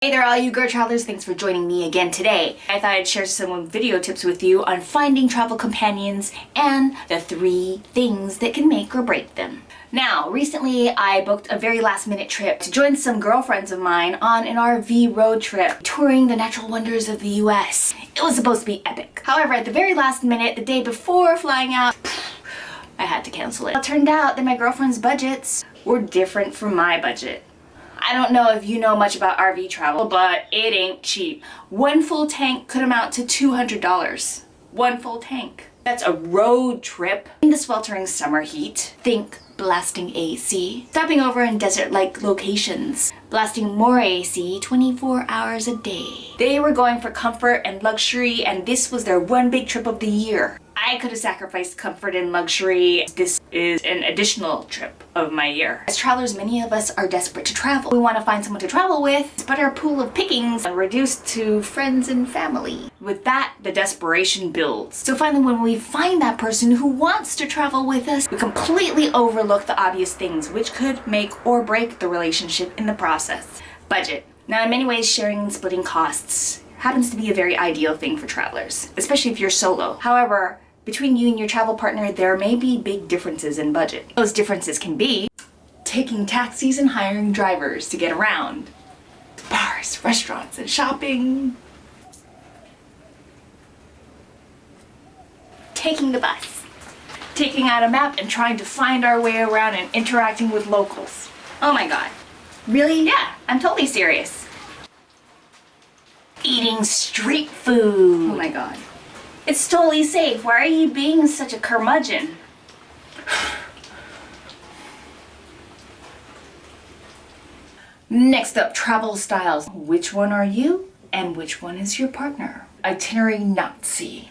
Hey there all you GRRR Travelers, thanks for joining me again today. I thought I'd share some video tips with you on finding travel companions and the 3 things that can make or break them. Now, recently I booked a very last minute trip to join some girlfriends of mine on an RV road trip, touring the natural wonders of the US. It was supposed to be epic. However, at the very last minute, the day before flying out, I had to cancel it. It turned out that my girlfriend's budgets were different from my budget. I don't know if you know much about RV travel, but it ain't cheap. One full tank could amount to $200. One full tank. That's a road trip in the sweltering summer heat. Think blasting AC. Stopping over in desert-like locations. Blasting more AC 24 hours a day. They were going for comfort and luxury, and this was their one big trip of the year. I could have sacrificed comfort and luxury. This is an additional trip of my year. As travelers, many of us are desperate to travel. We want to find someone to travel with, but our pool of pickings are reduced to friends and family. With that, the desperation builds. So finally, when we find that person who wants to travel with us, we completely overlook the obvious things which could make or break the relationship in the process. Budget. Now, in many ways, sharing and splitting costs happens to be a very ideal thing for travelers, especially if you're solo. However, between you and your travel partner, there may be big differences in budget. Those differences can be taking taxis and hiring drivers to get around, bars, restaurants, and shopping, taking the bus, taking out a map and trying to find our way around and interacting with locals. Oh my god. Really? Yeah, I'm totally serious. Eating street food. Oh my god. It's totally safe. Why are you being such a curmudgeon? Next up, travel styles. Which one are you and which one is your partner? Itinerary Nazi.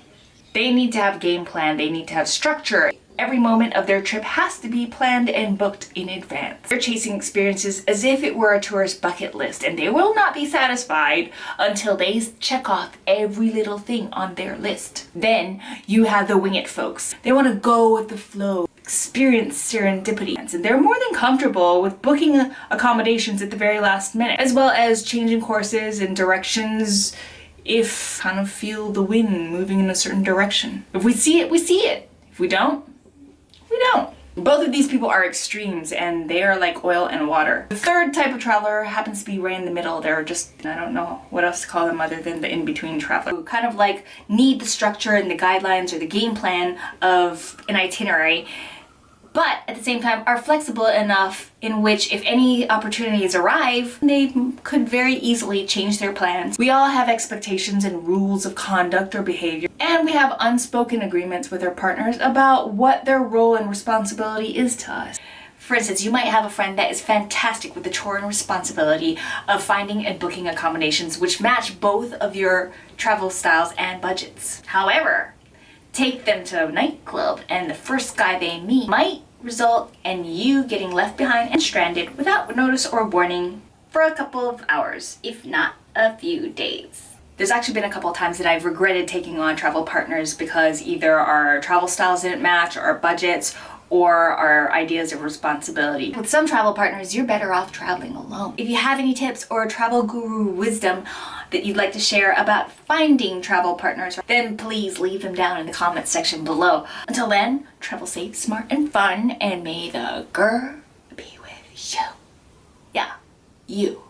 They need to have game plan. They need to have structure. Every moment of their trip has to be planned and booked in advance. They're chasing experiences as if it were a tourist bucket list, and they will not be satisfied until they check off every little thing on their list. Then you have the wing it folks. They want to go with the flow, experience serendipity, and they're more than comfortable with booking accommodations at the very last minute, as well as changing courses and directions if kind of feel the wind moving in a certain direction. If we see it, we see it. If we don't, we don't. Both of these people are extremes, and they are like oil and water. The third type of traveler happens to be right in the middle. They're just, I don't know what else to call them other than the in-between traveler, who kind of like need the structure and the guidelines or the game plan of an itinerary, but at the same time are flexible enough in which if any opportunities arrive, they could very easily change their plans. We all have expectations and rules of conduct or behavior, and we have unspoken agreements with our partners about what their role and responsibility is to us. For instance, you might have a friend that is fantastic with the chore and responsibility of finding and booking accommodations which match both of your travel styles and budgets. However, take them to a nightclub and the first guy they meet might result in you getting left behind and stranded without notice or warning for a couple of hours, if not a few days. There's actually been a couple of times that I've regretted taking on travel partners because either our travel styles didn't match, or our budgets, or our ideas of responsibility. With some travel partners, you're better off traveling alone. If you have any tips or travel guru wisdom that you'd like to share about finding travel partners, then please leave them down in the comments section below. Until then, travel safe, smart, and fun, and may the GRRR be with you. Yeah, you.